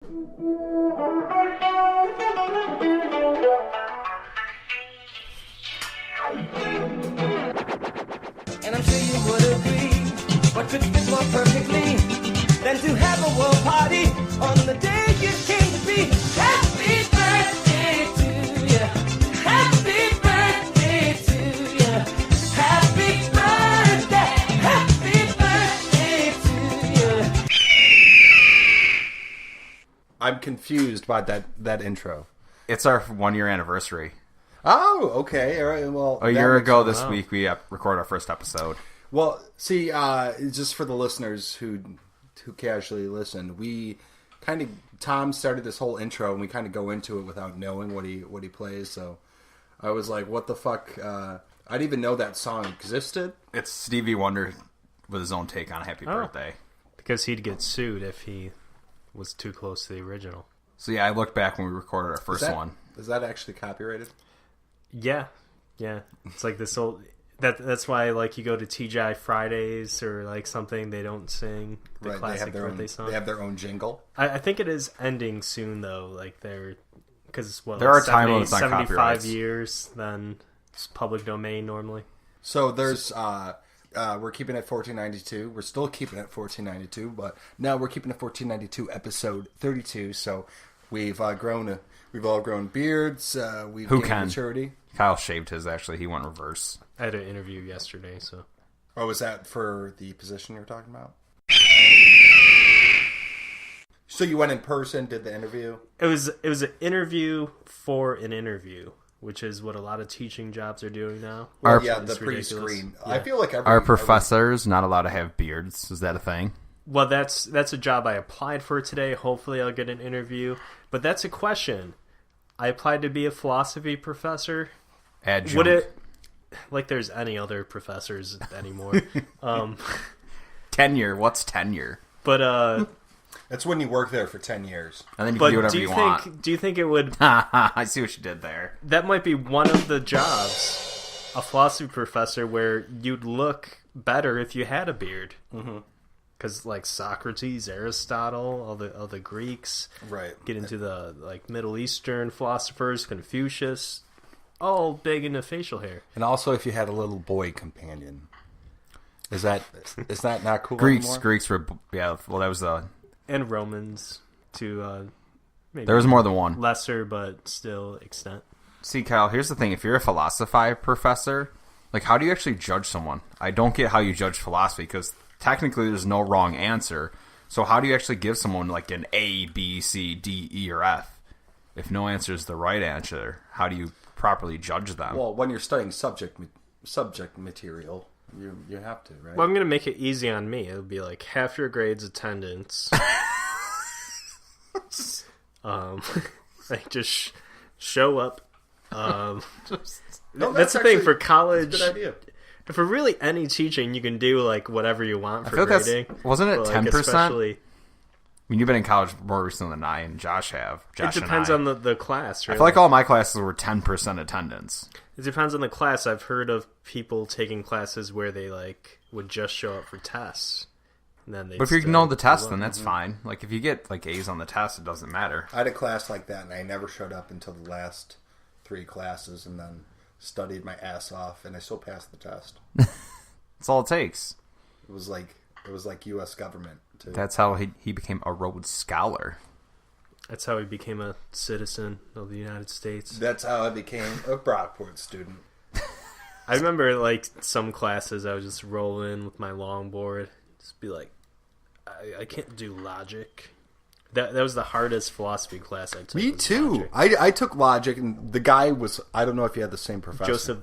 And I'm sure you would agree, what could fit more perfectly than to have a world party on the day you came to be? Happy birthday to you. Happy birthday to you. Happy birthday to you. I'm confused by that intro. It's our 1 year anniversary. Oh, okay. All right. Well, A year ago this week, we recorded our first episode. Well, see, just for the listeners who casually listen, Tom started this whole intro, and we kind of go into it without knowing what he plays. So I was like, "What the fuck?" I didn't even know that song existed. It's Stevie Wonder with his own take on Happy Birthday. Because he'd get sued if he was too close to the original. So yeah, I looked back when we recorded our first one. Is that actually copyrighted? Yeah. It's like this old... That's why, like, you go to TGI Fridays or, like, something, they don't sing the classic birthday song. They have their own jingle. I think it is ending soon, though. Like, they're... Because, well, there are time limits on 75 copyrights. years, then it's public domain normally. So there's... we're keeping it 1492. We're still keeping it 1492, but now we're keeping it 1492 episode 32. So we've all grown beards. We've gained maturity. Kyle shaved his, actually. He went reverse. I had an interview yesterday, so... Oh, was that for the position you were talking about? So you went in person, did the interview? It was an interview for an interview, which is what a lot of teaching jobs are doing now. Well, the pre-screen. Yeah. I feel like are professors not allowed to have beards? Is that a thing? Well, that's a job I applied for today. Hopefully I'll get an interview. But that's a question. I applied to be a philosophy professor. Adjunct. Would it... Like there's any other professors anymore. Tenure. What's tenure? But... That's when you work there for 10 years. And then you can do whatever you want. Do you think it would... I see what you did there. That might be one of the jobs, a philosophy professor, where you'd look better if you had a beard. Because, like, Socrates, Aristotle, all the Greeks... Right. Get into the, like, Middle Eastern philosophers, Confucius... all big into facial hair. And also if you had a little boy companion. Is that not cool Greeks anymore? were... Yeah, well, that was the... And Romans to maybe there was more than one. Lesser, but still extent. See, Kyle, here's the thing. If you're a philosophy professor, like, how do you actually judge someone? I don't get how you judge philosophy, because technically there's no wrong answer. So how do you actually give someone, like, an A, B, C, D, E, or F? If no answer is the right answer, how do you properly judge them? Well, when you're studying subject material, you have to, right? Well, I'm going to make it easy on me. It'll be like half your grade's attendance. Like just show up. That's the thing for college. That's a good idea. For really any teaching, you can do like whatever you want for I feel grading. Wasn't it 10%? Especially, I mean, you've been in college more recently than I and Josh have. it depends on the class, really. I feel like all my classes were 10% attendance. It depends on the class. I've heard of people taking classes where they like would just show up for tests. And then but if you know the test, then that's fine. Like, if you get like A's on the test, it doesn't matter. I had a class like that, and I never showed up until the last 3 classes, and then studied my ass off, and I still passed the test. That's all it takes. It was like U.S. government. Too. That's how he became a Rhodes Scholar. That's how he became a citizen of the United States. That's how I became a Brockport student. I remember, like, some classes I would just roll in with my longboard. Just be like, I can't do logic. That was the hardest philosophy class I took. Me too. I took logic, and the guy was... I don't know if you had the same professor. Joseph...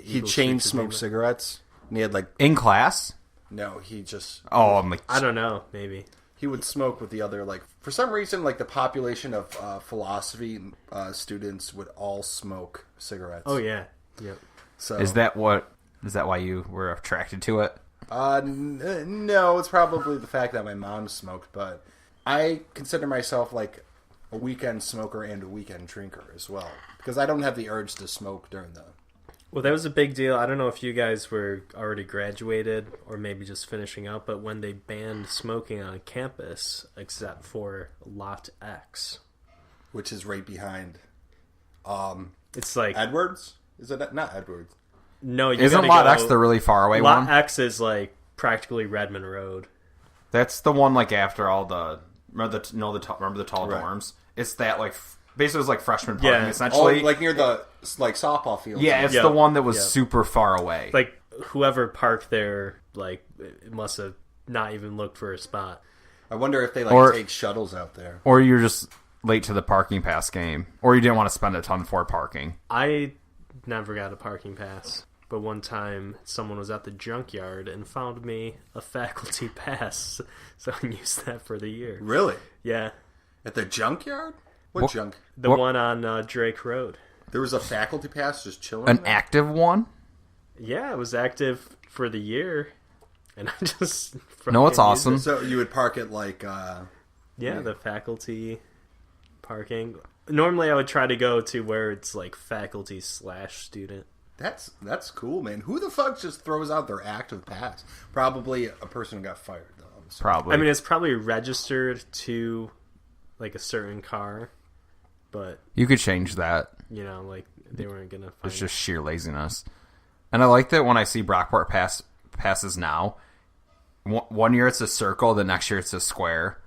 He chain smoked cigarettes, and he had, like... In class? No, he just... Oh, I'm like... I don't know, maybe. He would smoke with the other, like... For some reason, like, the population of philosophy students would all smoke cigarettes. Oh, yeah. Yep. So Is that why you were attracted to it? No, it's probably the fact that my mom smoked, but I consider myself, like, a weekend smoker and a weekend drinker as well. Because I don't have the urge to smoke during the Well, that was a big deal. I don't know if you guys were already graduated or maybe just finishing up, but when they banned smoking on campus, except for Lot X. Which is right behind It's like... Edwards? Is it not Edwards? No, you Isn't gotta Lot go, X the really far away Lot one? X is like practically Redmond Road. That's the one like after all the remember the tall Right. dorms. It's that like basically it's like freshman parking Yeah. essentially. Like near the like softball field. Yeah, it's Yeah. the one that was Yeah. super far away. Like, whoever parked there, like, it must have not even looked for a spot. I wonder if they like Or- take shuttles out there. or you're just late to the parking pass game, or you didn't want to spend a ton for parking. I never got a parking pass, but one time someone was at the junkyard and found me a faculty pass, so I used that for the year. Really? Yeah, At the junkyard? What junk? the What- one on Drake Road. There was a faculty pass just chilling. An there? active one? Yeah, it was active for the year, and I just No, it's fucking awesome. used it. So you would park it like Yeah, the faculty parking. Normally, I would try to go to where it's like faculty/student. that's cool, man. Who the fuck just throws out their active pass? Probably a person who got fired, though. I'm assuming. Probably. I mean, it's probably registered to like a certain car, but you could change that. you know, like they weren't gonna find It's just sheer laziness. And I like that when I see Brockport passes now. One year it's a circle, the next year it's a square.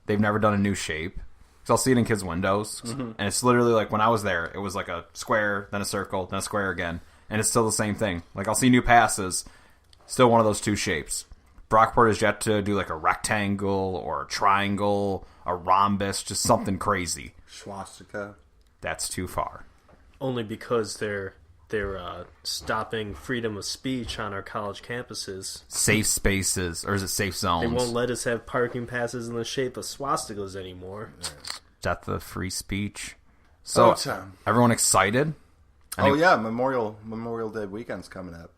They've never done a new shape. So I'll see it in kids' windows. Mm-hmm. And it's literally like when I was there, it was like a square, then a circle, then a square again. And it's still the same thing. Like I'll see new passes, still one of those two shapes. Brockport has yet to do like a rectangle or a triangle, a rhombus, just something crazy. Swastika. That's too far. only because they're stopping freedom of speech on our college campuses. Safe spaces, or is it safe zones? They won't let us have parking passes in the shape of swastikas anymore. Death of free speech. So, Tom. everyone excited? Oh yeah, Memorial Day weekend's coming up.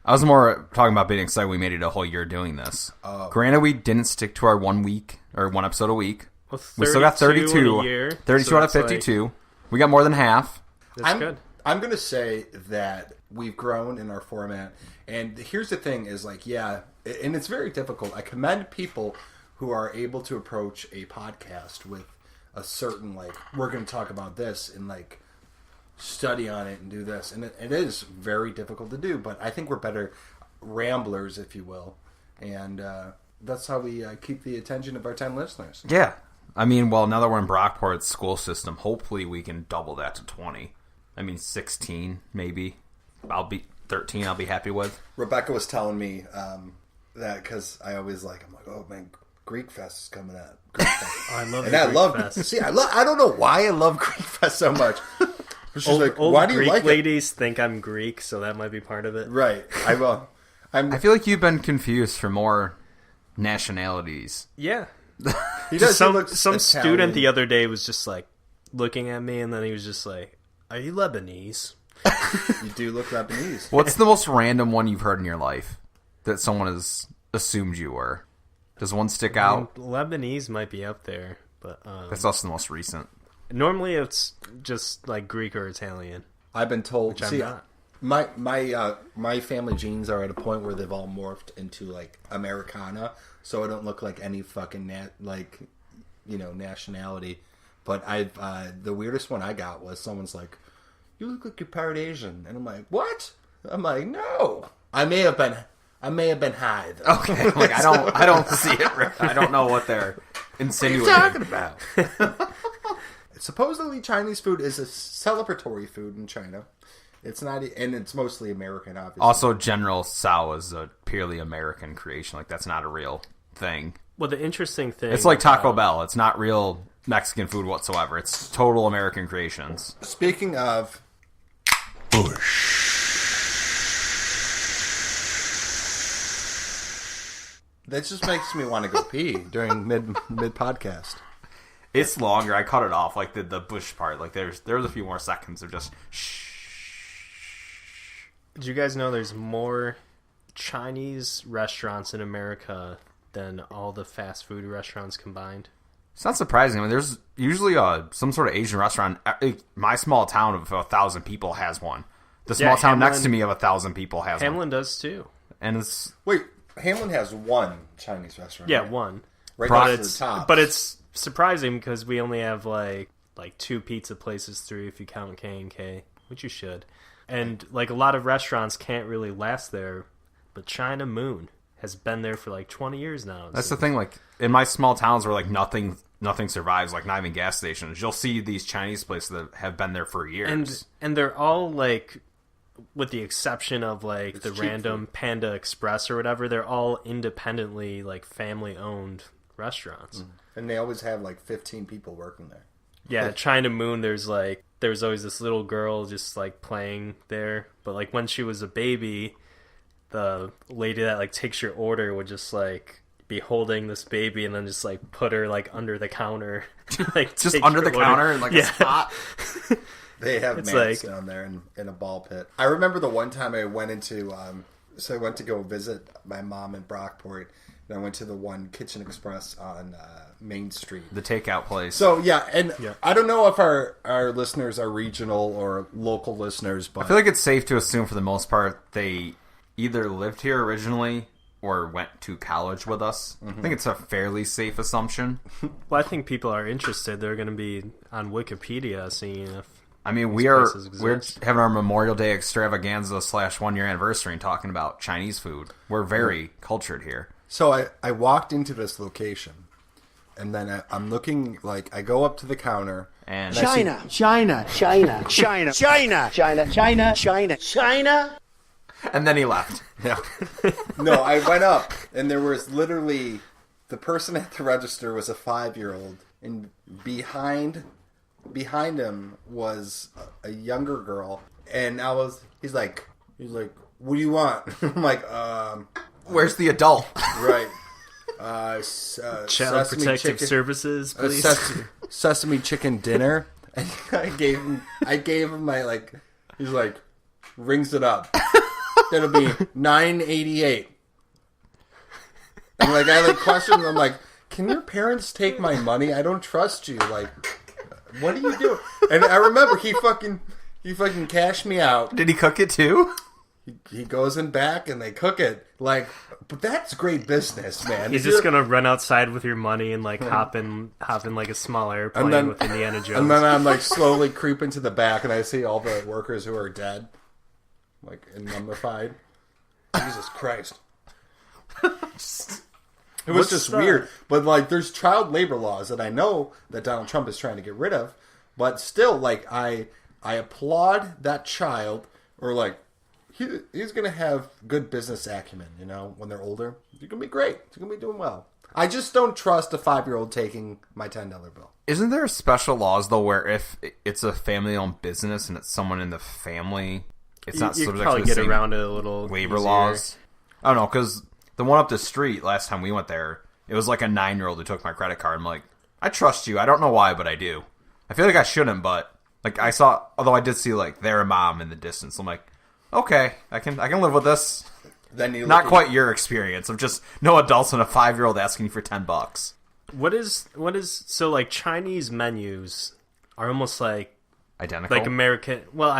I was more talking about being excited we made it a whole year doing this. Granted, we didn't stick to our 1 week, or one episode a week. Well, We still got 32. in a year, 32 so out of that's 52. We got more than half. That's good. I'm gonna say that we've grown in our format, and here's the thing: is like, yeah, and it's very difficult. I commend people who are able to approach a podcast with a certain like, we're going to talk about this and like study on it and do this, and it is very difficult to do. But I think we're better ramblers, if you will, and that's how we keep the attention of our 10 listeners. Yeah. I mean, well, now that we're in Brockport's school system, hopefully we can double that to 20. I mean, 16, maybe. 13 I'll be happy with. Rebecca was telling me that because I always I'm like, oh man, Greek Fest is coming up. Greek Fest. I love And the I Greek love Fest. see, I don't know why I love Greek Fest so much. She's like, Old why do you Greek like it? ladies think I'm Greek, so that might be part of it. Right. I will. I feel like you've been confused for more nationalities. Yeah. He Just does look some Italian. student the other day was just like looking at me, and then he was just like, "Are you Lebanese?" You do look Lebanese. What's the most random one you've heard in your life that someone has assumed you were? Does one stick out? Lebanese might be up there, but That's also the most recent. normally it's just like Greek or Italian. I've been told. I'm See, not. my family genes are at a point where they've all morphed into like Americana, so I don't look like any fucking nationality. But the weirdest one I got was someone's like, "You look like you're part Asian," and I'm like, "What?" I'm like, "No, I may have been high though." Okay, like I don't see it. Rick. I don't know what they're What are you insinuating. talking about? Supposedly, Chinese food is a celebratory food in China. It's not, and it's mostly American, obviously. Also, General Tso is a purely American creation. Like that's not a real thing. Well, the interesting thing, It's like Taco Bell. It's not real Mexican food whatsoever. It's total American creations. Speaking of that just makes me want to go pee during mid podcast. It's longer. I cut it off, like the Bush part. Like there's a few more seconds of just shh. Did you guys know there's more Chinese restaurants in America than all the fast food restaurants combined? It's not surprising. I mean, there's usually some sort of Asian restaurant. My small town of 1,000 people has one. The small town next Hamlin- to me of 1,000 people has one. Hamlin does too. And it's Wait, Hamlin has one Chinese restaurant. Yeah, right? one. Right But next to the top. But it's surprising because we only have like 2 pizza places, 3 if you count K&K, which you should. And like a lot of restaurants can't really last there, but China Moon has been there for like 20 years now. That's the thing, like, in my small towns where, like, nothing survives, like, not even gas stations, you'll see these Chinese places that have been there for years. And they're all, like, with the exception of, like, the cheap random Panda Express or whatever, they're all independently, like, family-owned restaurants. And they always have like 15 people working there. Yeah, China Moon, there's always this little girl just, like, playing there. But, like, when she was a baby, the lady that, like, takes your order would just, like, be holding this baby and then just, like, put her, like, under the counter. To, like, Just take under your the order. counter in, like, a spot. They have It's mats like- down there in a ball pit. I remember the one time I went into, so I went to go visit my mom in Brockport, and I went to the one Kitchen Express on Main Street. The takeout place. So yeah, and Yeah. I don't know if our listeners are regional or local listeners, but I feel like it's safe to assume for the most part they either lived here originally or went to college with us. I think it's a fairly safe assumption. Well, I think people are interested. They're going to be on Wikipedia seeing if... I mean, we're places having our Memorial Day extravaganza / 1 year anniversary and talking about Chinese food. We're very cultured here. So I walked into this location, and then I'm looking, like, I go up to the counter. And China, China, China, China, China, China, China, China, China. And then he left. Yeah. No, I went up, and there was literally, the person at the register was a 5-year-old, and behind him was a younger girl, and he's like, what do you want? I'm like, Where's the adult? right. Child Sesame Protective chicken- Services, please. sesame chicken dinner. And I gave him my, like, he's like, rings it up. It'll be $9.88. And like I like questioned him, I'm like, can your parents take my money? I don't trust you. Like, what are you doing? And I remember he fucking cashed me out. Did he cook it too? He goes in back and they cook it. Like, but that's great business, man. He's just gonna run outside with your money and like hop in like a small airplane with Indiana Jones. And then I'm like slowly creeping to the back, and I see all the workers who are dead, like and mummified. Jesus Christ! It was just weird. But like, there's child labor laws that I know that Donald Trump is trying to get rid of, but still, like, I applaud that child, or like. He's going to have good business acumen, you know, when they're older. You're going to be great. You're going to be doing well. I just don't trust a 5-year-old taking my $10 bill. Isn't there special laws, though, where if it's a family-owned business and it's someone in the family, it's not you subject probably to the get same around it a little waiver easier. laws? I don't know, because the one up the street, last time we went there, it was like a 9-year-old who took my credit card. I'm like, I trust you. I don't know why, but I do. I feel like I shouldn't, but like I saw, although I did see like their mom in the distance. I'm like, okay, I can live with this. Then you Not quite your experience of just no adults and a 5-year-old asking you for $10. What is so like Chinese menus are almost like Identical. American. Well,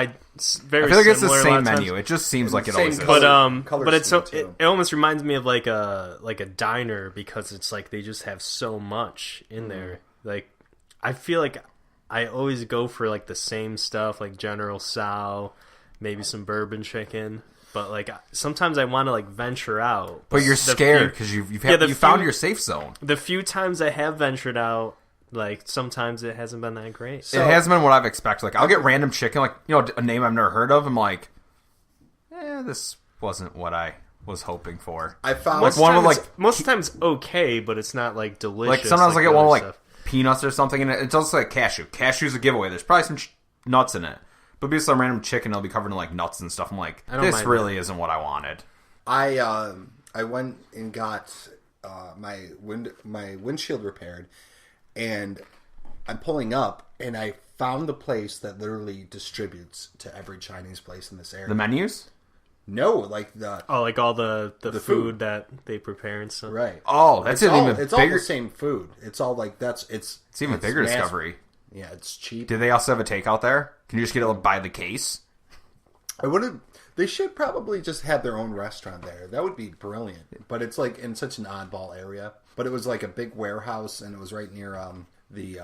very. I feel like it's the similar a lot same of times. menu. It just seems like it Same always is. color. But it's so scheme, too. it almost reminds me of like a diner because it's like they just have so much in there. Like I feel like I always go for like the same stuff, like General Tso, maybe some bourbon chicken. But like sometimes I want to like venture out. But you're The scared few- because you the found few- your safe zone. The few times I have ventured out, like sometimes it hasn't been that great. It hasn't been what I've expected. Like I'll get random chicken, like a name I've never heard of. I'm like, this wasn't what I was hoping for. I found Like one with like most times okay, but it's not like delicious. like sometimes I get the one with other like stuff. peanuts or something, and it's also like cashew. Cashew's a giveaway. There's probably some nuts in it, but be some random chicken. It'll be covered in like nuts and stuff. I'm like, don't this mind really isn't what I wanted. I went and got my windshield repaired, and I'm pulling up, and I found the place that literally distributes to every Chinese place in this area. The menus. No, like the Oh, like all the food. food that they prepare and stuff. right. Oh, that's It's an all, even it's all bigger. the same food. It's all like it's Even bigger mass- discovery. Yeah, it's cheap. Do they also have a takeout there? Can you just get it by the case? I wouldn't. They should probably just have their own restaurant there. That would be brilliant. But it's like in such an oddball area. But it was like a big warehouse, and it was right near the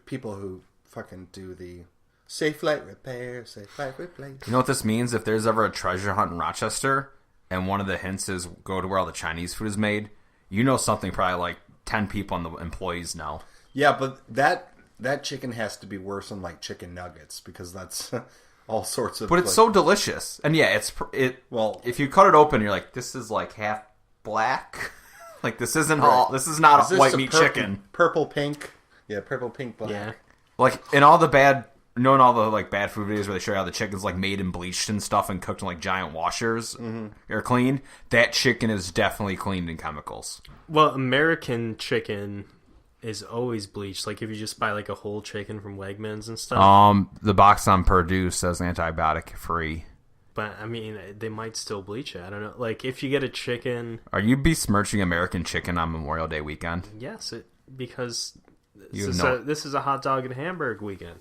people who fucking do the safe flight repair, safe flight replace. You know what this means? If there's ever a treasure hunt in Rochester, and one of the hints is go to where all the Chinese food is made, you know something probably like 10 people on the employees know. Yeah, but that chicken has to be worse than like chicken nuggets because that's all sorts of. But it's so delicious, and yeah, well. If you cut it open, you're like, this is like half black. Like this isn't all. This is not Is white a meat purple, chicken. Purple pink. Yeah, purple pink black. Yeah. Like in all the bad, knowing all the like bad food videos where they show you how the chicken's like made and bleached and stuff and cooked in like giant washers or cleaned. That chicken is definitely cleaned in chemicals. Well, American chicken is always bleached. Like if you just buy like a whole chicken from Wegmans and stuff. The box on Purdue says antibiotic free. But I mean, they might still bleach it. I don't know. Like if you get a chicken, Are you besmirching American chicken on Memorial Day weekend? yes, because You this, know- this is a hot dog and hamburger weekend.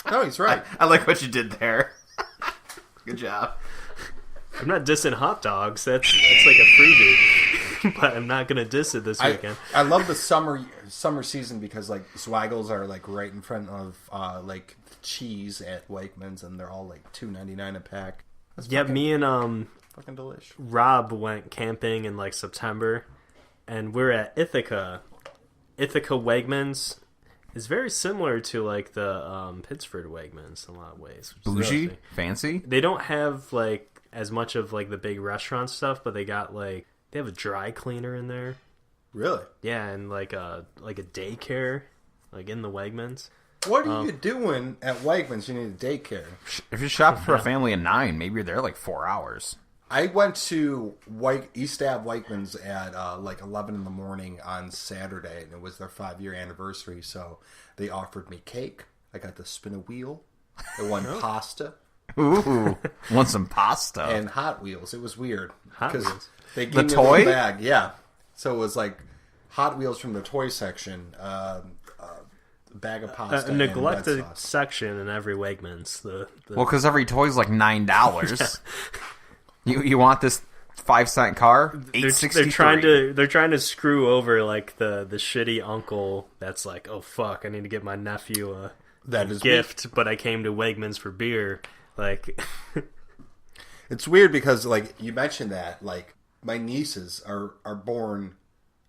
No, he's right. I like what you did there. Good job. I'm not dissing hot dogs. That's like a freebie. But I'm not gonna diss it this weekend. I love the summer season because like Zweigles are like right in front of like cheese at Wegmans and they're all like $2.99 a pack. That's Yeah, fucking, me and fucking delish. Rob went camping in like September, and we're at Ithaca. Ithaca Wegmans is very similar to like the Pittsford Wegmans in a lot of ways. which is Bougie? interesting. Fancy? They don't have like as much of like the big restaurant stuff, but they got like they have a dry cleaner in there. Really? Yeah, and like a daycare, like in the Wegmans. What are you doing at Wegmans? You need a daycare. If you shop for a family of 9, maybe you're there like 4 hours. I went to East Ave Wegmans at like 11 in the morning on Saturday, and it was their 5-year anniversary. So they offered me cake. I got to spin a wheel. I won pasta Ooh, want some pasta? and Hot Wheels. It was weird Hot Wheels? they gave The me a toy? little bag. Yeah, so it was like Hot Wheels from the toy section, a bag of pasta, A and neglected red sauce. section in every Wegmans. Well, because every toy's like $9. You want this 5-cent car? $8.63. They're trying to screw over like the shitty uncle that's like, oh fuck, I need to get my nephew a That is gift, but I came to Wegmans for beer. Like, It's weird because, like, you mentioned that, like, my nieces are born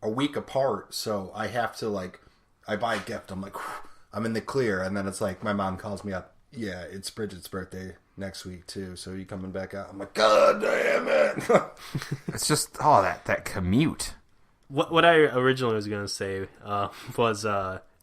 a week apart, so I have to, like, I buy a gift, I'm like, whew, I'm in the clear, and then it's like, my mom calls me up, yeah, it's Bridget's birthday next week, too, so you coming back out? I'm like, God damn it! It's just, that commute. what I originally was gonna say was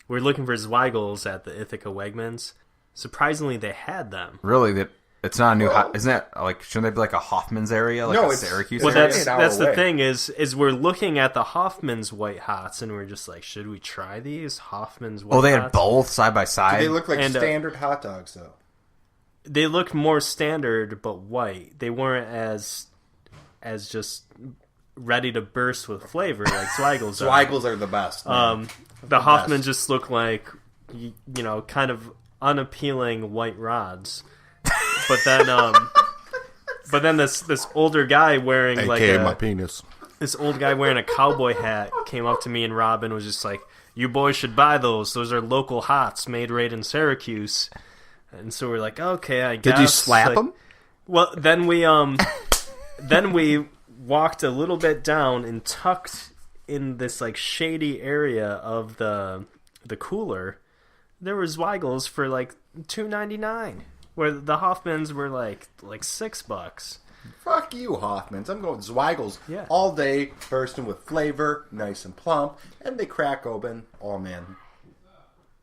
we're looking for Zweigles at the Ithaca Wegmans. Surprisingly, they had them. Really, it's not a new... isn't that, like, shouldn't that be like a Hoffman's area? Like No, a it's- Syracuse Well, area? that's the away. thing is we're looking at the Hoffman's White Hots, and we're just like, should we try these Hoffman's White Oh, they had Hots? both side by side? They look like And, standard hot dogs, though. They looked more standard, but white. They weren't as just ready to burst with flavor like Zweigles are. Zweigles are the best. man. The Hoffman just looked like, you know, kind of unappealing white rods. But then, this older guy wearing like penis. this old guy wearing a cowboy hat came up to me and Robin was just like, "You boys should buy those. Those are local hots made right in Syracuse." And so we're like, "Okay, I guess." Did you slap Like, him? Well, then we walked a little bit down and tucked in this like shady area of the cooler. There was Zweigles for like $2.99, where the Hoffmans were like $6. Fuck you, Hoffmans. I'm going Zweigles Yeah. all day, bursting with flavor, nice and plump, and they crack open. Oh, man.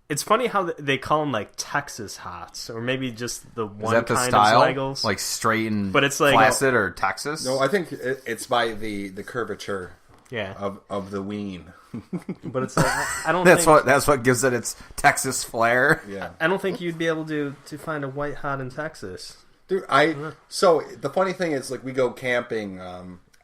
It's funny how they call them like Texas hots, or maybe just the Is one that the kind style? of Zweigles. Like straight and But it's like- flaccid or Texas? No, I think it's by the curvature yeah, of the ween. but it's like I don't. That's think, what gives it its Texas flair. Yeah. I don't think you'd be able to find a white hot in Texas. Dude, so the funny thing is, like, we go camping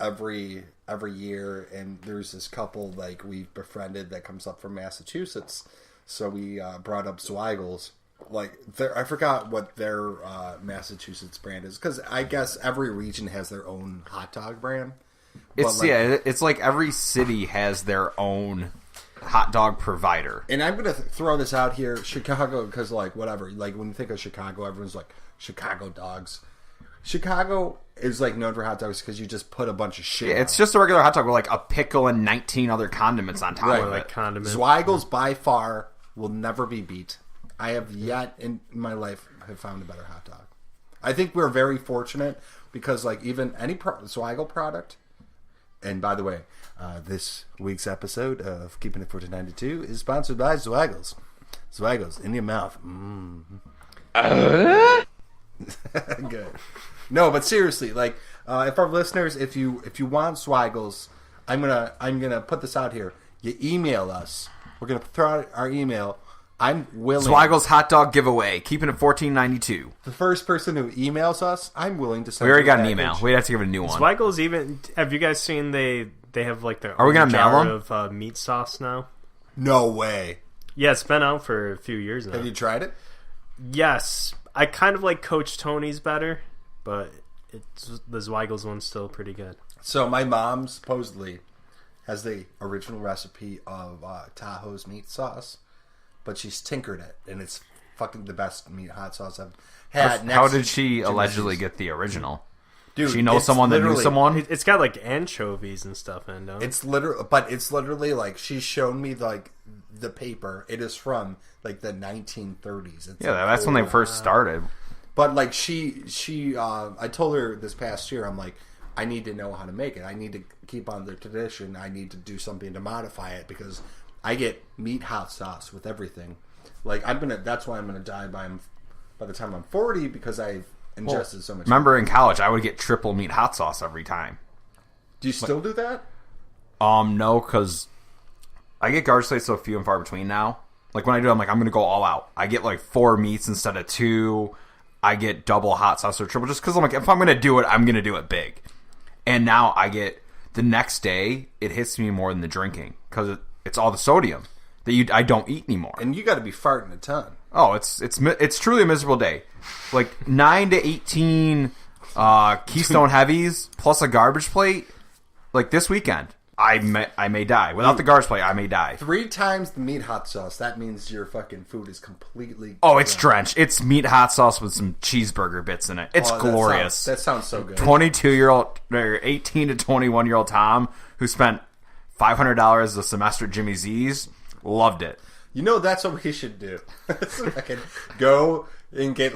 every year, and there's this couple like we've befriended that comes up from Massachusetts. So we brought up Zweigles, I forgot what their Massachusetts brand is, because I guess every region has their own hot dog brand. It's like every city has their own hot dog provider. And I'm gonna throw this out here, Chicago, because whatever, when you think of Chicago, everyone's like Chicago dogs. Chicago is known for hot dogs because you just put a bunch of shit. Yeah, it's just a regular hot dog with a pickle and 19 other condiments on top of it. Condiments. Zweigles by far will never be beat. I have yet in my life have found a better hot dog. I think we're very fortunate because even any Zweigel product. And by the way, this week's episode of Keeping It 1492 is sponsored by Zweigles. Zweigles in your mouth. Good. No, but seriously, if our listeners, if you want Zweigles, I'm gonna put this out here. You email us. We're gonna throw out our email. I'm willing. Zweigles hot dog giveaway. Keeping it 1492. The first person who emails us, I'm willing to send. We already got an email. We have to give a new one. Zweigles even. Have you guys seen they have their Are we gonna jar mail of meat sauce now? No way. Yeah, it's been out for a few years now. Have you tried it? Yes, I kind of like Coach Tony's better, but the Zweigles one's still pretty good. So my mom supposedly has the original recipe of Tahoe's meat sauce, but she's tinkered it, and it's fucking the best meat hot sauce I've had. How did she allegedly get the original? Dude, she knows someone that knew someone? It's got anchovies and stuff in it. It's literally she's shown me the paper. It is from the 1930s. It's that's when they first started. But I told her this past year, I'm like, I need to know how to make it. I need to keep on the tradition. I need to do something to modify it because I get meat hot sauce with everything. That's why I'm gonna die by the time I'm 40 because I've ingested so much. Remember in college, I would get triple meat hot sauce every time. Do you still do that? No, because I get garbage plates so few and far between now. When I do, I'm gonna go all out. I get 4 meats instead of 2. I get double hot sauce or triple just because I'm if I'm gonna do it, I'm gonna do it big. And now I get the next day, it hits me more than the drinking because it's all the sodium that I don't eat anymore. And you got to be farting a ton. Oh, it's truly a miserable day. 9 to 18 Keystone Heavies plus a garbage plate. This weekend, I may die. Without the garbage plate, I may die. 3 times the meat hot sauce. That means your fucking food is completely... Oh, it's drenched. It's meat hot sauce with some cheeseburger bits in it. It's glorious. That sounds so good. 22-year-old, or 18 to 21-year-old Tom, who spent $500 a semester at Jimmy Z's, loved it. That's what we should do. Fucking go and get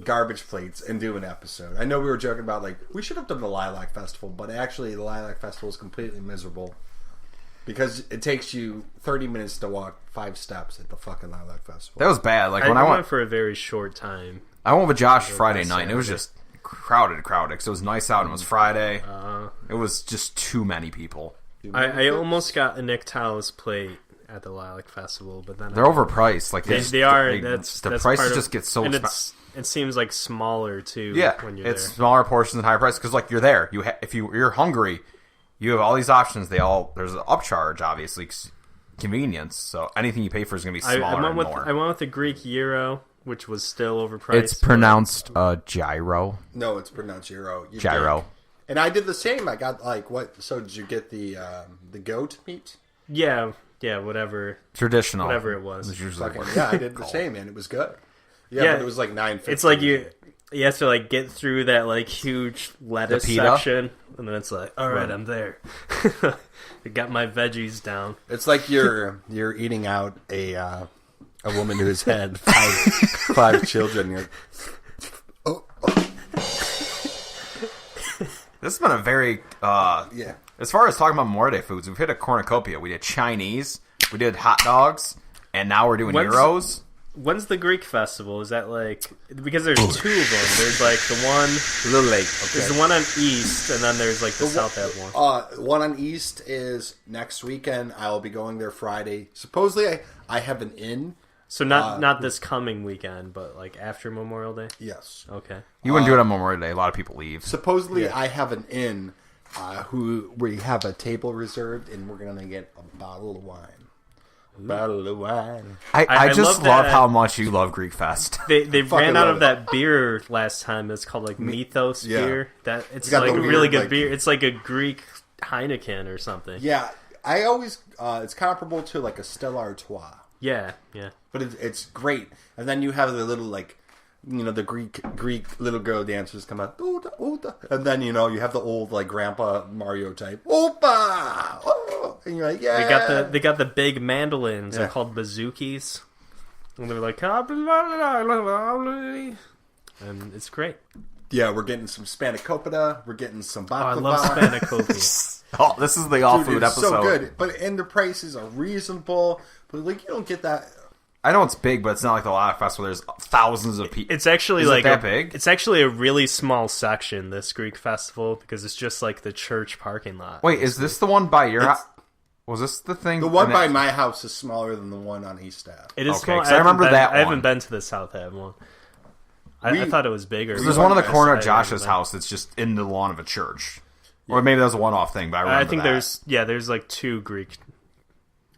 garbage plates and do an episode. I know we were joking about we should have done the Lilac Festival, but actually the Lilac Festival is completely miserable because it takes you 30 minutes to walk 5 steps at the fucking Lilac Festival. That was bad. When I went for a very short time. I went with Josh Friday night, and it was just crowded because it was nice out and it was Friday. It was just too many people. I almost got a Nick Taos plate at the Lilac Festival, but then they're overpriced. They are. The prices just get so expensive. It seems smaller too. Yeah, when you're it's there. smaller portions and higher price because you're there. If you're hungry, you have all these options. There's an upcharge, obviously, convenience. So anything you pay for is going to be smaller and more. I went with the Greek gyro, which was still overpriced. It's pronounced gyro. No, it's pronounced gyro. Gyro. And I did the same. I got what? So did you get the goat meat? Yeah, whatever. Traditional. Whatever it was. I did the same, and it was good. Yeah, but it was $9.50. It's you have to get through that huge lettuce section, and then it's all right, I'm there. I got my veggies down. It's you're eating out a woman who has had 5 children. You're This has been a very As far as talking about Memorial Day foods, we've hit a cornucopia. We did Chinese, we did hot dogs, and now we're doing gyros. When's the Greek festival? Is that because there's 2 of them? There's the one a little late. Okay. There's the one on East, and then there's the South Ave one. One on East is next weekend. I will be going there Friday. Supposedly, I have an inn. So not this coming weekend, but after Memorial Day. Yes. Okay. You wouldn't do it on Memorial Day. A lot of people leave. Supposedly, I have an inn we have a table reserved, and we're gonna get a bottle of wine. Bottle of wine. I just love love that- how much you love Greek Fest. They fucking ran out love of it. that beer last time. It's called like Mythos yeah. beer. That it's got like the a weird, really good like- beer. It's like a Greek Heineken or something. Yeah, I always it's comparable to like a Stella Artois, Yeah. but it's great. And then you have the little like, the Greek little girl dancers come out, "Oda, oda." And then you have the old like Grandpa Mario type, "Opa!" Oh! And you're like, yeah. They got the big mandolins. Yeah. They're called bazookies, and they're like, and it's great. Yeah, we're getting some spanakopita. We're getting some Oh, I baklava. love spanakopita. Oh, this is the all Dude, food it's episode. so good, and the prices are reasonable. But like, you don't get that. I know it's big, but it's not like the Lava Fest where there's thousands of people. It's actually Is it like that big? It's actually a really small section. This Greek festival because it's just like the church parking lot. Wait, is this the one by your house? It's- Was this the thing? The one in by it- my house is smaller than the one on East Ave. It is Okay, small. 'cause I remember that I haven't one. been to the South Ave one. I We- thought it was bigger. There's one in the Yes, corner I of Josh's remember. house that's just in the lawn of a church. Or maybe that was a one-off thing, but I remember I think that. there's like two Greek.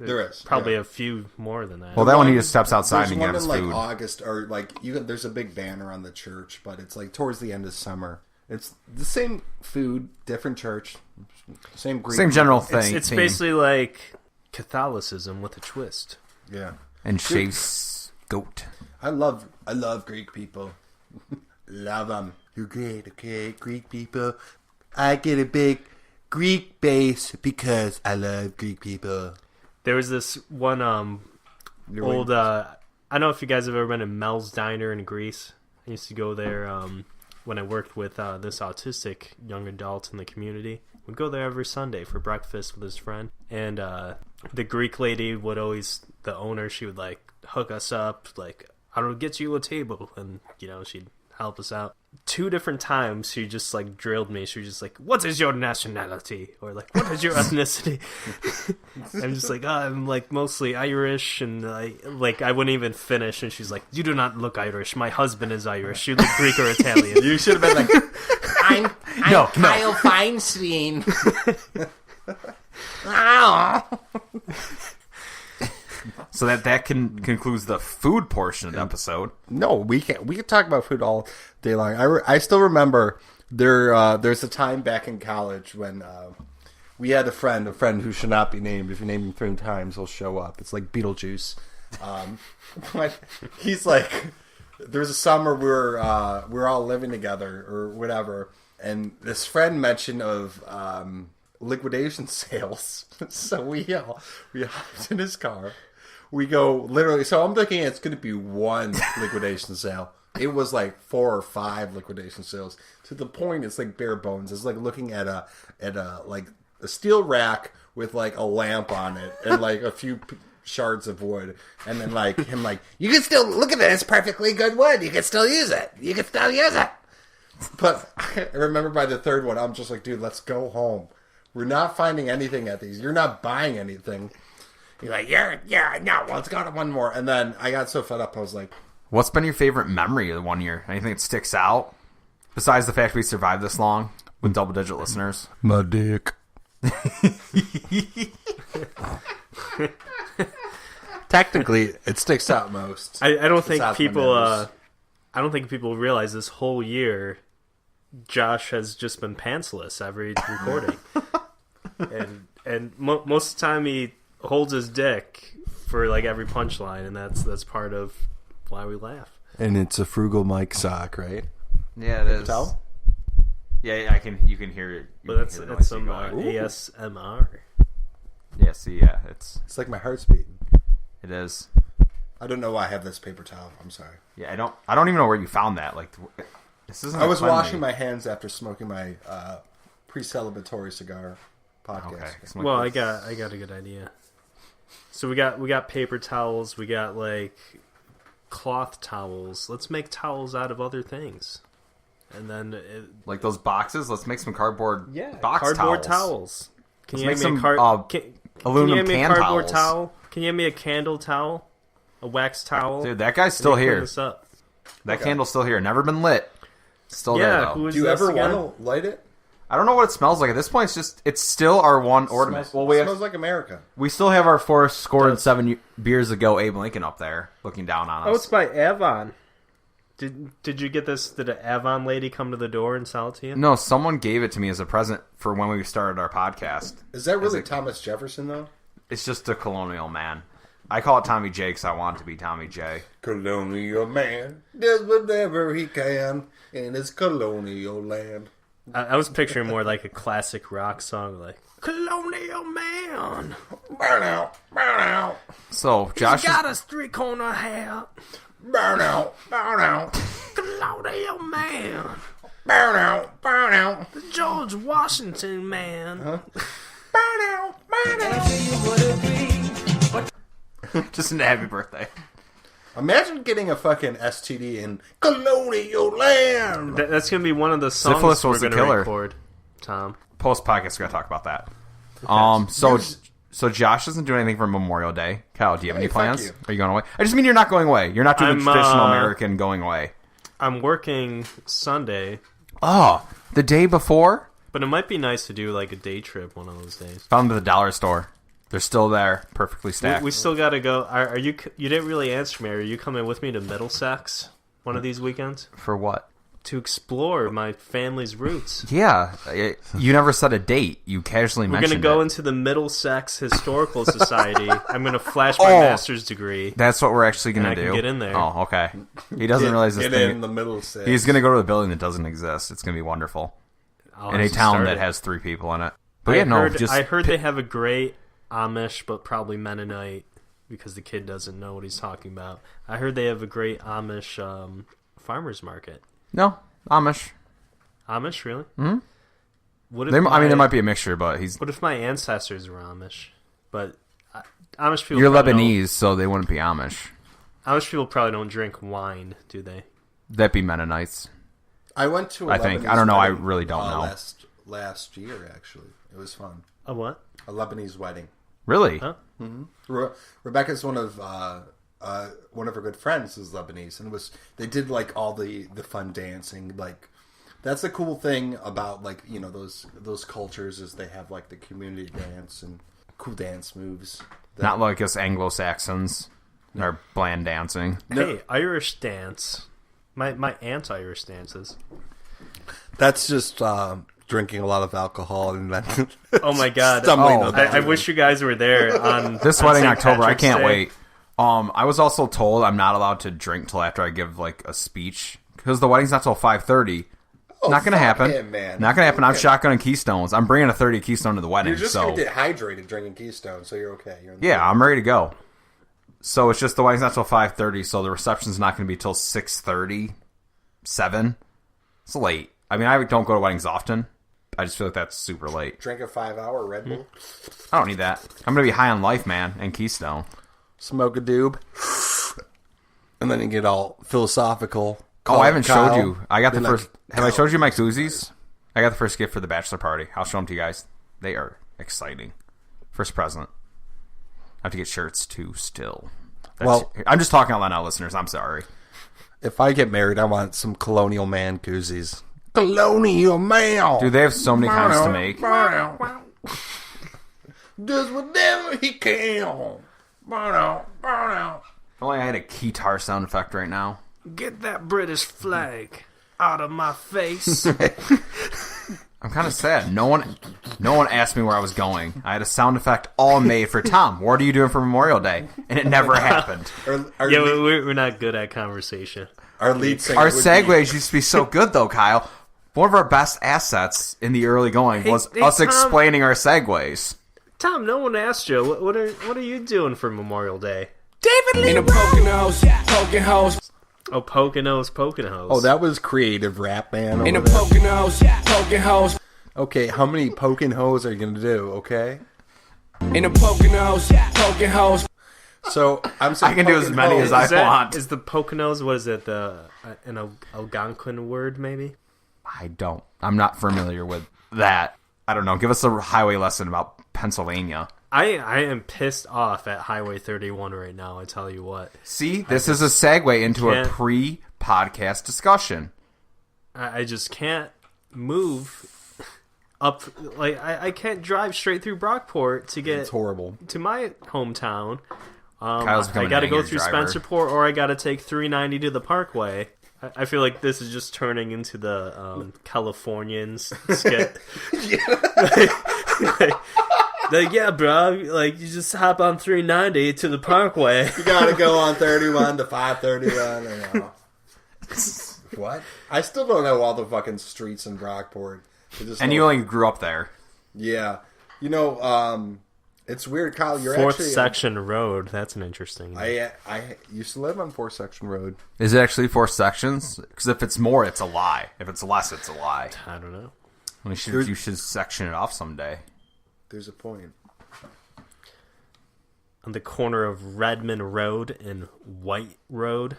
There is Probably yeah. a few more than that. Well, that one he just steps outside There's and one gets in like food. August or like there's a big banner on the church, but it's like towards the end of summer. It's the same food, different church, same Greek. Same general thing. it's theme. basically like Catholicism with a twist. Yeah, And chase goat. I love Greek people. Love them. You're great, okay, Greek people. I get a big Greek base because I love Greek people. There was this one old. I don't know if you guys have ever been to Mel's Diner in Greece. I used to go there when I worked with this autistic young adult in the community. We'd go there every Sunday for breakfast with his friend, and the Greek lady would always, the owner, she would like hook us up, like, I don't get you a table, and she'd help us out. 2 different times she just like drilled me. She was just like, "What is your nationality?" or like, "What is your ethnicity?" I'm just like, I'm like mostly Irish, and I wouldn't even finish, and she's like, "You do not look Irish. My husband is Irish. You look Greek or Italian." You should have been like, I'm Kyle Feinstein. So that concludes the food portion of the episode. No, we can't. We could talk about food all day long. I still remember there's a time back in college when we had a friend who should not be named. If you name him 3 times, he'll show up. It's like Beetlejuice. But he's like, there was a summer we were all living together or whatever, and this friend mentioned of liquidation sales. So we hopped in his car. We go literally. So I'm thinking it's going to be one liquidation sale. It was like 4 or 5 liquidation sales to the point it's like bare bones. It's like looking at a like a steel rack with like a lamp on it and like a few shards of wood, and then like him like, you can still look at it. It's perfectly good wood. You can still use it. You can still use it. But I remember by the 3rd one, I'm just like, dude, let's go home. We're not finding anything at these. You're not buying anything. You're like, yeah, no, let's go to one more. And then I got so fed up, I was like, What's been your favorite memory of the 1 year? Anything that sticks out? Besides the fact we survived this long with double-digit listeners. my dick. Technically, it sticks out most. I don't think Besides people. my neighbors. I don't think people realize this whole year, Josh has just been pantsless every recording, and most of the time he holds his dick for like every punchline, and that's part of why we laugh. And it's a frugal Mike sock, right? Yeah, it is. Tell? Yeah, you can hear it. But that's some ASMR. Yeah, see, yeah, It's like my heart's beating. it is. I don't know why I have this paper towel. I'm sorry. Yeah, I don't even know where you found that. Like, this isn't. I was washing my hands after smoking my pre-celebratory cigar podcast. Okay. Well, I got a good idea. So we got paper towels. We got like cloth towels. Let's make towels out of other things, and then like those boxes. Let's make some cardboard. box cardboard towels. towels. Can Let's you make hand me some, can aluminum you hand me a can cardboard towels. towel? Can you hand me a candle towel? A wax towel? Dude, that guy's still Let me clean here. this up. That candle's still here. Never been lit. Still there Yeah, though. who is Do you this ever again? want to light it? I don't know what it smells like. At this point, it's still our one ordinance. Well, Smells like America. we still have our 4 beers ago Abe Lincoln up there looking down on us. Oh, it's by Avon. Did you get this? Did an Avon lady come to the door and sell it to you? No, someone gave it to me as a present for when we started our podcast. Is that really Thomas Jefferson, though? It's just a colonial man. I call it Tommy J because I want it to be Tommy J. Colonial man does whatever he can in his colonial land. I was picturing more like a classic rock song, like Colonial Man. Burn out, burn out, So, Josh Got a 3-corner hat. burn out, burn out, Colonial Man. burn out, burn out, The George Washington Man. burn out, burn And I'm out. sure you would agree. But just a happy birthday. Imagine getting a fucking STD in colonial land. That's going to be one of the songs Syphilis we're was the going to killer. record, Tom. Post podcast, we're gonna talk about that. So Josh doesn't do anything for Memorial Day. Kyle, do you have any fuck plans? you. Are you going away? I just mean you're not going away. You're not doing the I'm, traditional American going away. I'm working Sunday, Oh, the day before? but it might be nice to do like a day trip one of those days. Found them at the dollar store. They're still there, perfectly stacked. We still got to go. Are you? You didn't really answer me. Are you coming with me to Middlesex one of these weekends For what? to explore my family's roots? Yeah, you never set a date. You casually We're mentioned going to go it. into the Middlesex Historical Society. I'm going to flash my master's degree. That's what we're actually going And to I do. can get in there. Oh, okay. He doesn't realize this Get thing. in the middle. Says. He's going to go to a building that doesn't exist. It's going to be wonderful. I'll In a have to town start that it. has 3 people in it. But yeah, no, just I heard they have a great Amish, but probably Mennonite, because the kid doesn't know what he's talking about. I heard they have a great Amish farmers market. no Amish. Amish, really? Mm-hmm. What if There might be a mixture, but he's What if my ancestors were Amish? But Amish people. you're probably Lebanese, so they wouldn't be Amish. Amish people probably don't drink wine, do they? That'd be Mennonites. I went to. I think. I don't know. I really don't know. Last year, actually, it was fun. A what? A Lebanese wedding. Really? Huh? Rebecca's one of her good friends is Lebanese, and they did like all the fun dancing. Like that's the cool thing about like those cultures is they have like the community dance and cool dance moves. Not like us Anglo-Saxons. Our bland dancing. Hey, Irish dance. My aunt's Irish dances. That's just drinking a lot of alcohol and then Oh my god! stumbling on I wish you guys were there on This on wedding St. October, I Patrick's can't Day. wait. I was also told I'm not allowed to drink till after I give like a speech because the wedding's not till 5:30. Not gonna fuck happen. him, man. Not gonna happen. I'm Okay. shotgunning Keystones. I'm bringing a 30 Keystone to the wedding. You're just so gonna get hydrated drinking Keystone, so you're okay. yeah, I'm ready to go. So it's just the wedding's not till 5:30, so the reception's not gonna be till 6:30, 7. It's late. I mean, I don't go to weddings often. I just feel like that's super late. Drink a 5-hour Red Bull, I don't need that. I'm gonna be high on life, man, and Keystone. smoke a doob, and then you get all philosophical. Oh, I haven't Kyle. showed you. I got the Be first. like, Have I showed you my koozies? I got the first gift for the bachelor party. I'll show them to you guys. They are exciting. First present. I have to get shirts too. Still. Well- I'm just talking out loud now, listeners. I'm sorry. If I get married, I want some colonial man koozies. Colonial man. Dude, they have so many kinds to make. Does whatever he can. Burn out, burn out. If only I had a guitar sound effect right now. Get that British flag out of my face. I'm kind of sad. No one asked me where I was going. I had a sound effect all made for Tom. What are you doing for Memorial Day? And it never happened. Our, Yeah, lead, we're not good at conversation. our lead singer Our would be- segues used to be so good, though, Kyle. One of our best assets in the early going was hey, us Tom. explaining our segues. Tom, no one asked you. What are you doing for Memorial Day? In the Poconos, poking hoes. Oh, Poconos, Poconos. Oh, that was creative rap, man. In the over there. Poconos, poking hoes. Okay, how many poking hoes are you going to do, okay? In the Poconos, poking hoes. So, I'm saying I can do as poking many hoes. as I Is that- want. Is the Poconos, what is it, an Algonquin word, maybe? I'm not familiar with that. I don't know. Give us a highway lesson about Pennsylvania. I am pissed off at Highway 31 right now, I tell you what. See, this is a segue into a can't- pre-podcast discussion. I just can't move up, like I can't drive straight through Brockport to get It's horrible. to my hometown. Kyle's I becoming got to an go angry through driver. Spencerport, or I got to take 390 to the Parkway. I feel like this is just turning into the Californians skit. Like, yeah, bro, like you just hop on 390 to the Parkway. You gotta go on 31 to 531. What? I still don't know all the fucking streets in Brockport. And you only grew up there. Yeah. It's weird, Kyle. You're Fourth actually section road. That's an interesting. I used to live on 4th Section Road. Is it actually 4 sections? Because if it's more, it's a lie. If it's less, it's a lie. I don't know. You should section it off someday. There's a point. On the corner of Redmond Road and White Road,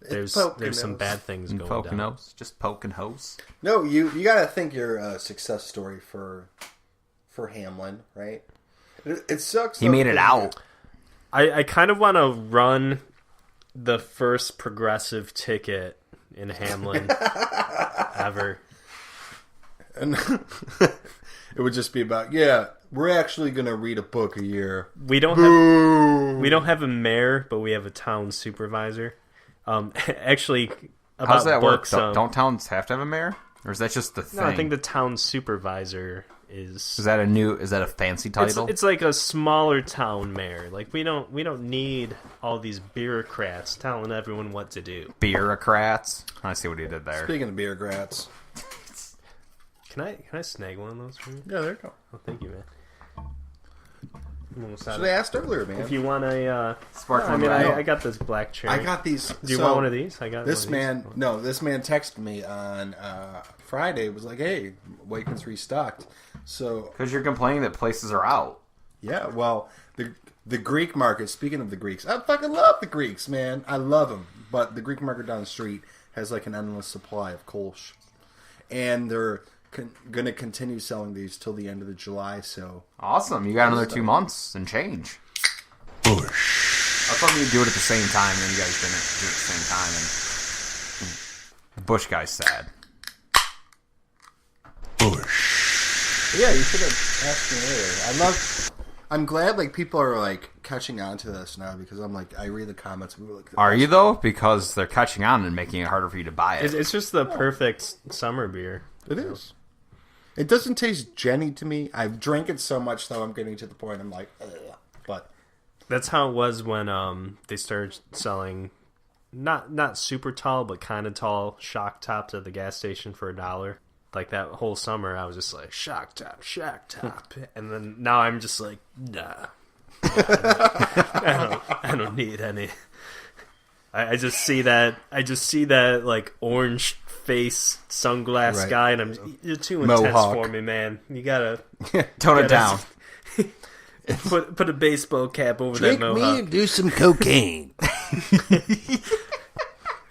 there's some bad things going Poking down. hose, just poking hose. No, you gotta think you're a success story for Hamlin, right? It sucks. He made it out. I kind of want to run the first progressive ticket in Hamlin ever. And it would just be about, we're actually gonna read a book a year. We don't have a mayor, but we have a town supervisor. Actually, about How's that books, work? Don't towns have to have a mayor, or is that just the thing? No, I think the town supervisor is. Is that a fancy title? It's like a smaller town mayor. Like we don't need all these bureaucrats telling everyone what to do. Bureaucrats. I see what he did there. Speaking of bureaucrats. Can I snag one of those for you? Yeah, there you go. Oh, thank you, man. Should I asked earlier, man. If you want a Sparkling I got this black cherry. I got these. Do you want one of these? I got this one of man. these. No, this man texted me on Friday. Was like, "Hey, Waken's restocked." So Because you're complaining that places are out. yeah, well, the Greek market. Speaking of the Greeks, I fucking love the Greeks, man. I love them. But the Greek market down the street has like an endless supply of kolsch, and they're going to continue selling these till the end of July. So Awesome. You got another 2 months and change. Bush. I thought we'd do it at the same time, and then you guys didn't do it at the same time. And the Bush guy's sad. Bush. Yeah, you should have asked me earlier. I'm glad like people are like catching on to this now because I'm like I read the comments. And we're like, Are you though? Because they're catching on and making it harder for you to buy it. It's just the perfect summer beer. It is. It doesn't taste Jenny to me. I've drank it so much though. I'm getting to the point. I'm like, ugh. But That's how it was when they started selling not super tall but kind of tall shock tops at the gas station for $1. Like that whole summer, I was just like shock top, and then now I'm just like, nah, I don't need any. I just see that like orange face sunglass Right. guy, and you're too intense Mohawk. for me, man. You gotta Tone it down. put a baseball cap over Drink that me mohawk. and do some cocaine.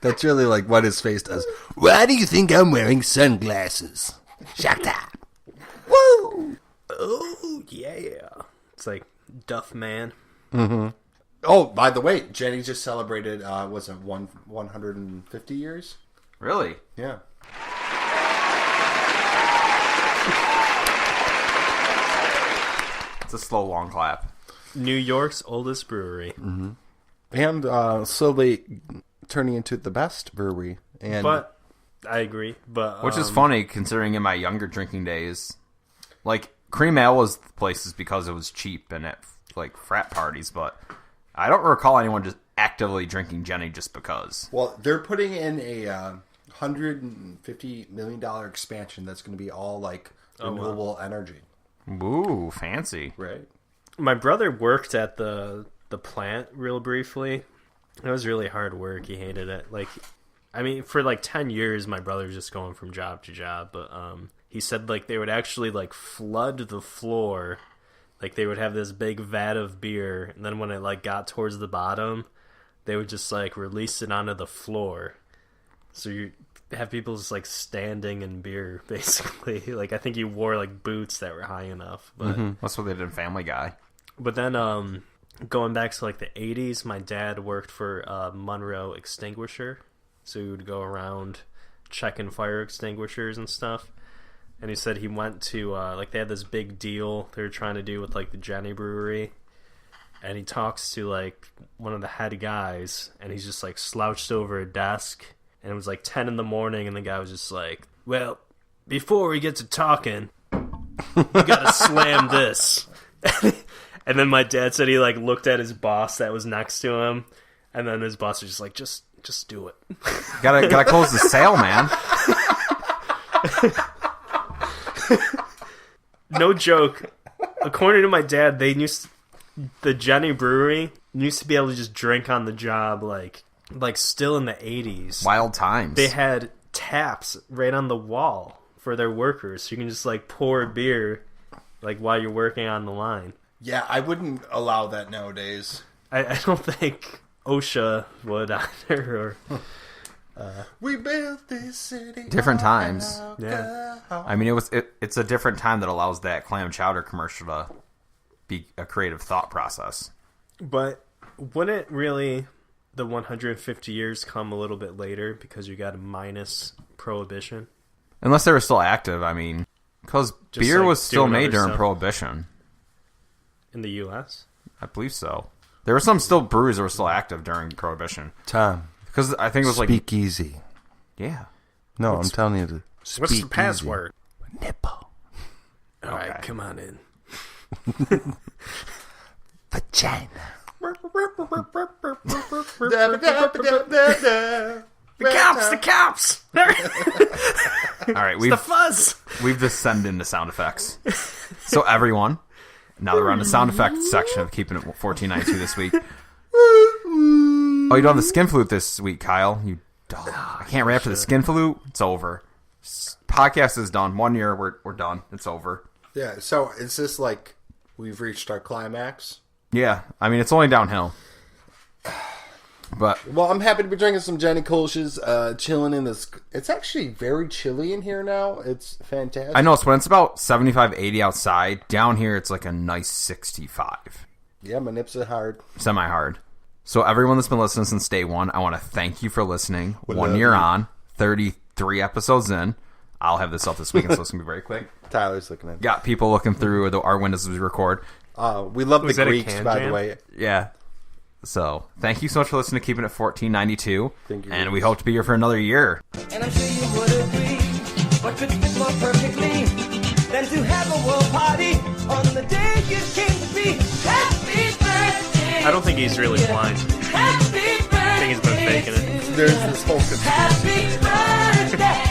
that's really like what his face does. Why do you think I'm wearing sunglasses? Shut up. Woo! Oh yeah, it's like Duff Man. Oh, by the way, Jenny just celebrated. Was it 150 years? Really? Yeah. It's a slow, long clap. New York's oldest brewery. And slowly turning into the best brewery. And But I agree. But Which is funny considering in my younger drinking days, like cream ale was places because it was cheap and at like frat parties, but I don't recall anyone just actively drinking Jenny just because. well, they're putting in a $150 million expansion that's going to be all like renewable energy. Ooh, fancy. Right. my brother worked at the plant real briefly. It was really hard work. He hated it. Like, I mean, for like 10 years, my brother was just going from job to job. But he said like they would actually like flood the floor. Like they would have this big vat of beer, and then when it like got towards the bottom, they would just like release it onto the floor. So you have people just like standing in beer, basically. Like I think you wore like boots that were high enough. But That's what they did in Family Guy. but then going back to like the 80s, my dad worked for Monroe Extinguisher, so he would go around checking fire extinguishers and stuff. and he said he went to like they had this big deal they were trying to do with like the Jenny Brewery, and he talks to like one of the head guys, and he's just like slouched over a desk, and it was like 10 in the morning, and the guy was just like, well, before we get to talking, you gotta slam this. And then my dad said he like looked at his boss that was next to him, and then his boss was just like, just do it. Gotta close the sale, man. No joke. According to my dad, the Jenny Brewery used to be able to just drink on the job, like still in the 80s. Wild times. They had taps right on the wall for their workers, so you can just like pour a beer like while you're working on the line. Yeah, I wouldn't allow that nowadays. I don't think OSHA would either. We built this city. Different times. Yeah. I mean, it's a different time that allows that clam chowder commercial to be a creative thought process. But wouldn't really the 150 years come a little bit later because you got a minus prohibition? Unless they were still active, I mean, because beer like was still doing made other during stuff. Prohibition. In the U.S.? I believe so. There were some still breweries that were still active during Prohibition. Tom, Because I think it was like... Speak easy. Yeah. No, I'm telling you to speak What's the easy. password? Nipple. All right, come on in. Vagina. The cops! All right, The fuzz! we've descended into sound effects. So everyone, now that we're on the sound effects section of keeping it 1492 this week. Oh, you don't have the skin flute this week, Kyle. You dog. I can't rap to the skin flute. It's over. Podcast is done. 1 year, we're done. It's over. yeah, so is this like we've reached our climax? Yeah, I mean, it's only downhill. But Well, I'm happy to be drinking some Jenny Kolsch's, chilling in this. It's actually very chilly in here now. It's fantastic. I know, so when it's about 75, 80 outside, down here it's like a nice 65. Yeah, my nips are hard. Semi-hard. So everyone that's been listening since day one, I want to thank you for listening. We 1 love year you. on, 33 episodes in. I'll have this up this weekend, so it's going to be very quick. Tyler's looking at me. Got people looking through our windows as we record. We love Was the that a Greeks, can by jam? the way. Yeah. So, thank you so much for listening to Keeping It 1492. Thank you. And we hope to be here for another year. And I'm sure you would agree, what could fit more perfectly than to have a world party on the day you came to be? Happy birthday! I don't think he's really blind. Happy birthday! I think he's been faking it. There's this whole Happy birthday!